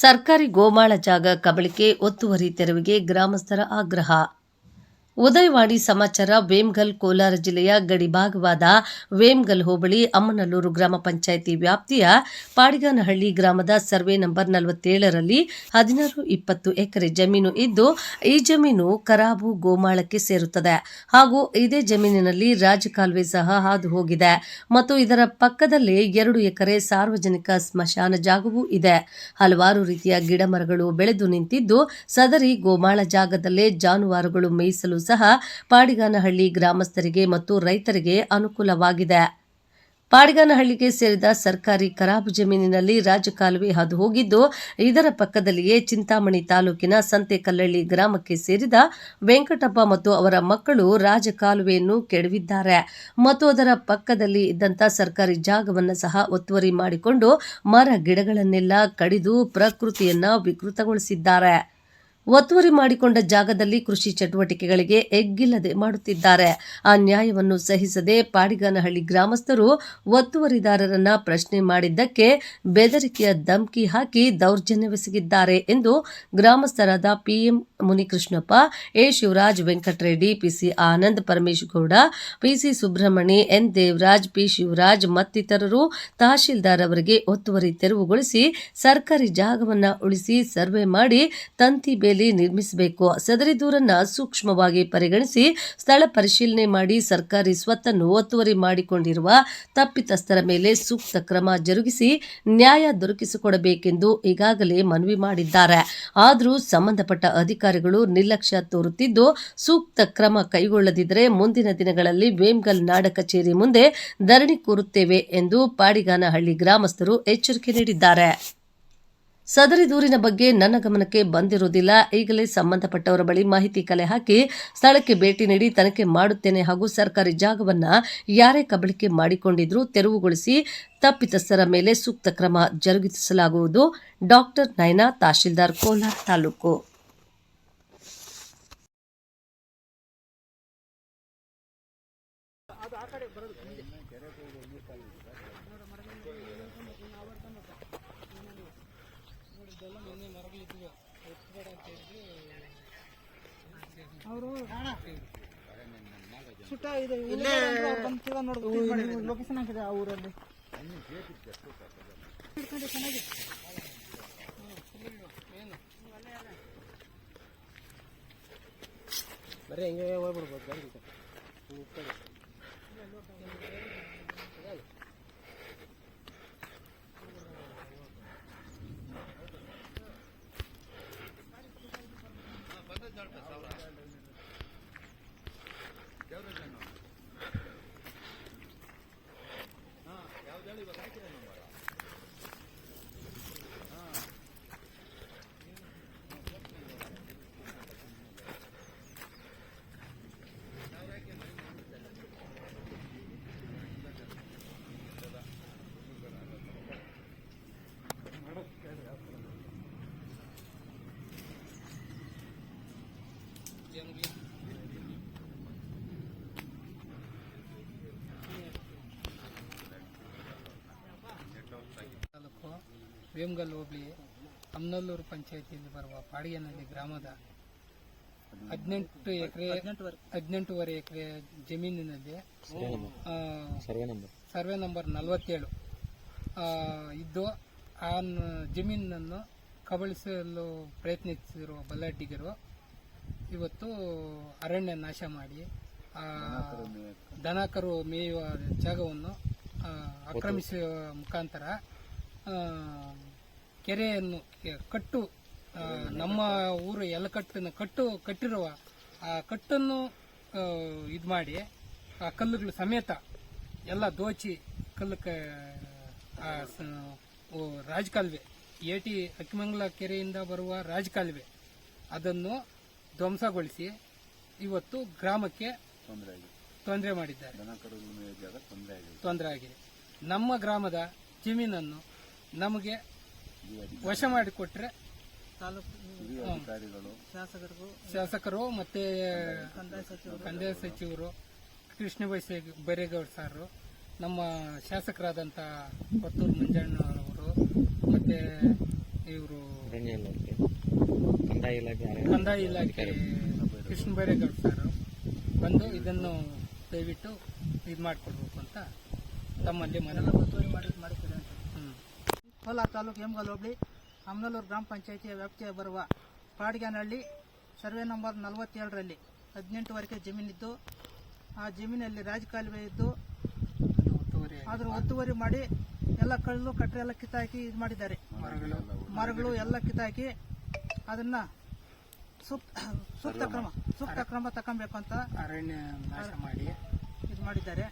ಸರ್ಕಾರಿ ಗೋಮಾಳ ಜಾಗ ಕಬಳಿಕೆ ಒತ್ತುವರಿ ತೆರವಿಗೆ ಗ್ರಾಮಸ್ಥರ ಆಗ್ರಹ. ಉದಯವಾಣಿ ಸಮಾಚಾರ. ವೇಮಗಲ್ ಕೋಲಾರ ಜಿಲ್ಲೆಯ ಗಡಿಭಾಗವಾದ ವೇಮಗಲ್ ಹೋಬಳಿ ಅಮ್ಮನಲ್ಲೂರು ಗ್ರಾಮ ಪಂಚಾಯಿತಿ ವ್ಯಾಪ್ತಿಯ ಪಾಡಿಗಾನಹಳ್ಳಿ ಗ್ರಾಮದ ಸರ್ವೆ ನಂಬರ್ 47ರಲ್ಲಿ 16-20 ಎಕರೆ ಜಮೀನು ಇದ್ದು, ಈ ಜಮೀನು ಕರಾಬು ಗೋಮಾಳಕ್ಕೆ ಸೇರುತ್ತದೆ ಹಾಗೂ ಇದೇ ಜಮೀನಿನಲ್ಲಿ ರಾಜಕಾಲುವೆ ಸಹ ಹಾದು ಹೋಗಿದೆ ಮತ್ತು ಇದರ ಪಕ್ಕದಲ್ಲೇ 2 ಎಕರೆ ಸಾರ್ವಜನಿಕ ಸ್ಮಶಾನ ಜಾಗವೂ ಇದೆ. ಹಲವಾರು ರೀತಿಯ ಗಿಡ ಮರಗಳು ಬೆಳೆದು ನಿಂತಿದ್ದು, ಸದರಿ ಗೋಮಾಳ ಜಾಗದಲ್ಲೇ ಜಾನುವಾರುಗಳು ಮೇಯಿಸಲು ಸಹ ಪಾಡಿಗಾನಹಳ್ಳಿ ಗ್ರಾಮಸ್ಥರಿಗೆ ಮತ್ತು ರೈತರಿಗೆ ಅನುಕೂಲವಾಗಿದೆ. ಪಾಡಿಗಾನಹಳ್ಳಿಗೆ ಸೇರಿದ ಸರ್ಕಾರಿ ಕರಾಬು ಜಮೀನಿನಲ್ಲಿ ರಾಜಕಾಲುವೆ ಹಾದು ಹೋಗಿದ್ದು, ಇದರ ಪಕ್ಕದಲ್ಲಿಯೇ ಚಿಂತಾಮಣಿ ತಾಲೂಕಿನ ಸಂತೆಕಲ್ಲಳ್ಳಿ ಗ್ರಾಮಕ್ಕೆ ಸೇರಿದ ವೆಂಕಟಪ್ಪ ಮತ್ತು ಅವರ ಮಕ್ಕಳು ರಾಜಕಾಲುವೆಯನ್ನು ಕೆಡವಿದ್ದಾರೆ ಮತ್ತು ಅದರ ಪಕ್ಕದಲ್ಲಿ ಇದ್ದಂಥ ಸರ್ಕಾರಿ ಜಾಗವನ್ನು ಸಹ ಒತ್ತುವರಿ ಮಾಡಿಕೊಂಡು ಮರ ಗಿಡಗಳನ್ನೆಲ್ಲ ಕಡಿದು ಪ್ರಕೃತಿಯನ್ನ ವಿಕೃತಗೊಳಿಸಿದ್ದಾರೆ. ಒತ್ತುವರಿ ಮಾಡಿಕೊಂಡ ಜಾಗದಲ್ಲಿ ಕೃಷಿ ಚಟುವಟಿಕೆಗಳಿಗೆ ಎಗ್ಗಿಲ್ಲದೆ ಮಾಡುತ್ತಿದ್ದಾರೆ. ಆ ನ್ಯಾಯವನ್ನು ಸಹಿಸದೆ ಪಾಡಿಗಾನಹಳ್ಳಿ ಗ್ರಾಮಸ್ಥರು ಒತ್ತುವರಿದಾರರನ್ನ ಪ್ರಶ್ನೆ ಮಾಡಿದ್ದಕ್ಕೆ ಬೆದರಿಕೆಯ ಧಮಕಿ ಹಾಕಿ ದೌರ್ಜನ್ಯವೆಸಗಿದ್ದಾರೆ ಎಂದು ಗ್ರಾಮಸ್ಥರಾದ PM Munikrishnappa, A Shivaraj, Venkatareddy, PC Anand, Paramesh Gowda, PC Subrahmani, N Devaraj, P Shivaraj ಮತ್ತಿತರರು ತಹಶೀಲ್ದಾರ್ ಅವರಿಗೆ ಒತ್ತುವರಿ ತೆರವುಗೊಳಿಸಿ ಸರ್ಕಾರಿ ಜಾಗವನ್ನ ಉಳಿಸಿ ಸರ್ವೆ ಮಾಡಿ ತಂತಿ ಬೇಲಿ ನಿರ್ಮಿಸಬೇಕು, ಸದರಿ ದೂರನ್ನ ಸೂಕ್ಷ್ಮವಾಗಿ ಪರಿಗಣಿಸಿ ಸ್ಥಳ ಪರಿಶೀಲನೆ ಮಾಡಿ ಸರ್ಕಾರಿ ಸ್ವತ್ತನ್ನು ಒತ್ತುವರಿ ಮಾಡಿಕೊಂಡಿರುವ ತಪ್ಪಿತಸ್ಥರ ಮೇಲೆ ಸೂಕ್ತ ಕ್ರಮ ಜರುಗಿಸಿ ನ್ಯಾಯ ದೊರಕಿಸಿಕೊಡಬೇಕೆಂದು ಈಗಾಗಲೇ ಮನವಿ ಮಾಡಿದ್ದಾರೆ. ಆದರೂ ಸಂಬಂಧಪಟ್ಟ ಅಧಿಕಾರಿಗಳು ನಿರ್ಲಕ್ಷ್ಯ ತೋರುತ್ತಿದ್ದು, ಸೂಕ್ತ ಕ್ರಮ ಕೈಗೊಳ್ಳದಿದ್ದರೆ ಮುಂದಿನ ದಿನಗಳಲ್ಲಿ ವೇಮಗಲ್ ನಾಡ ಕಚೇರಿ ಮುಂದೆ ಧರಣಿ ಕೂರುತ್ತೇವೆ ಎಂದು ಪಾಡಿಗಾನಹಳ್ಳಿ ಗ್ರಾಮಸ್ಥರು ಎಚ್ಚರಿಕೆ ನೀಡಿದ್ದಾರೆ. ಸದರಿ ದೂರಿನ ಬಗ್ಗೆ ನನ್ನ ಗಮನಕ್ಕೆ ಬಂದಿರುವುದಿಲ್ಲ. ಈಗಲೇ ಸಂಬಂಧಪಟ್ಟವರ ಬಳಿ ಮಾಹಿತಿ ಕಲೆ ಹಾಕಿ ಸ್ಥಳಕ್ಕೆ ಭೇಟಿ ನೀಡಿ ತನಿಖೆ ಮಾಡುತ್ತೇನೆ ಹಾಗೂ ಸರ್ಕಾರಿ ಜಾಗವನ್ನ ಯಾರೇ ಕಬಳಿಕೆ ಮಾಡಿಕೊಂಡಿದ್ರೂ ತೆರವುಗೊಳಿಸಿ ತಪ್ಪಿತಸ್ಥರ ಮೇಲೆ ಸೂಕ್ತ ಕ್ರಮ ಜರುಗಿಸಲಾಗುವುದು. ಡಾಕ್ಟರ್ ನಯನಾ, ತಹಶೀಲ್ದಾರ್, ಕೋಲಾರ ತಾಲೂಕು. ಅವರು ಸುಟ್ಟ ಇದೆ ಲೊಕೇಶನ್ ಹಾಕಿದೆ ಆ ಊರಲ್ಲಿ. ಬರೀ ಹಿಂಗೆ ಹೋಗ್ಬಿಡ್ಬೋದು. ತಾಲೂಕು ವೇಮಗಲ್ ಹೋಬಳಿ ಅಮ್ಮನಲ್ಲೂರು ಪಂಚಾಯಿತಿಯಲ್ಲಿ ಬರುವ ಪಾಡಿಗಾನಹಳ್ಳಿ ಗ್ರಾಮದ 18.5 ಎಕರೆ ಜಮೀನಿನಲ್ಲಿ ಸರ್ವೆ ನಂಬರ್ 47 ಇದ್ದು, ಆ ಜಮೀನನ್ನು ಕಬಳಿಸಲು ಪ್ರಯತ್ನಿಸಿರುವ ಬಲ್ಲಾಡಿಗರು ಇವತ್ತು ಅರಣ್ಯ ನಾಶ ಮಾಡಿ ದನಕರು ಮೇಯುವ ಜಾಗವನ್ನು ಆಕ್ರಮಿಸುವ ಮುಖಾಂತರ ಕೆರೆಯನ್ನು ನಮ್ಮ ಊರು ಯಲಕಟ್ಟನ್ನು ಕಟ್ಟಿರುವ ಆ ಕಟ್ಟನ್ನು ಇದು ಮಾಡಿ ಆ ಕಲ್ಲುಗಳು ಸಮೇತ ಎಲ್ಲ ದೋಚಿ ರಾಜಕಾಲುವೆ ಏಟಿ ಅಕ್ಕಿಮಂಗಲ ಕೆರೆಯಿಂದ ಬರುವ ರಾಜಕಾಲುವೆ ಅದನ್ನು ಧ್ವಂಸಗೊಳಿಸಿ ಇವತ್ತು ಗ್ರಾಮಕ್ಕೆ ತೊಂದರೆ ಮಾಡಿದ್ದಾರೆ. ತೊಂದರೆ ಆಗಿದೆ. ನಮ್ಮ ಗ್ರಾಮದ ಜಮೀನನ್ನು ನಮಗೆ ವಶ ಮಾಡಿಕೊಟ್ರೆ ಶಾಸಕರು ಮತ್ತೆ ಕಂದಾಯ ಸಚಿವರು ಕೃಷ್ಣ ಬೈರೇಗೌಡ ಸರ್, ನಮ್ಮ ಶಾಸಕರಾದಂಥ ಕೊತ್ತೂರು ಮಂಜಣ್ಣವರು ಮತ್ತೆ ಇವರು ಅರಣ್ಯ ಇಲಾಖೆ, ಕಂದಾಯ ಇಲಾಖೆ, ಕಂದಾಯ ಇಲಾಖೆ ಕೃಷ್ಣ ಬೈರೇಗೌಡ ಸರ್ ಬಂದು ಇದನ್ನು ದಯವಿಟ್ಟು ಇದು ಮಾಡಿಕೊಡ್ಬೇಕು ಅಂತ ತಮ್ಮಲ್ಲಿ ಮನವಿ ಮಾಡಿದ್ದಾರೆ. ಕೋಲಾರ ತಾಲೂಕು ಹೇಮಗಲ್ ಹೋಬಳಿ ಅಮ್ನಲ್ಲೂರು ಗ್ರಾಮ ಪಂಚಾಯಿತಿಯ ವ್ಯಾಪ್ತಿಯ ಬರುವ ಪಾಡ್ಗಾನಹಳ್ಳಿ ಸರ್ವೆ ನಂಬರ್ 47ರಲ್ಲಿ 18 ವರೆಗೆ ಜಮೀನಿದ್ದು, ಆ ಜಮೀನಲ್ಲಿ ರಾಜಕಾಲುವೆ ಇದ್ದು ಅದರ ಒತ್ತುವರಿ ಮಾಡಿ ಎಲ್ಲ ಕಲ್ಲು ಕಟ್ಟರೆ ಎಲ್ಲ ಕಿತ್ತಾಕಿ ಇದು ಮಾಡಿದ್ದಾರೆ. ಮರಗಳು ಎಲ್ಲ ಕಿತ್ತಾಕಿ ಅದನ್ನ ಸೂಕ್ತ ಕ್ರಮ ತಗೊಬೇಕು ಅಂತ ಅರಣ್ಯ ನಾಶ ಮಾಡಿ ಇದು ಮಾಡಿದ್ದಾರೆ.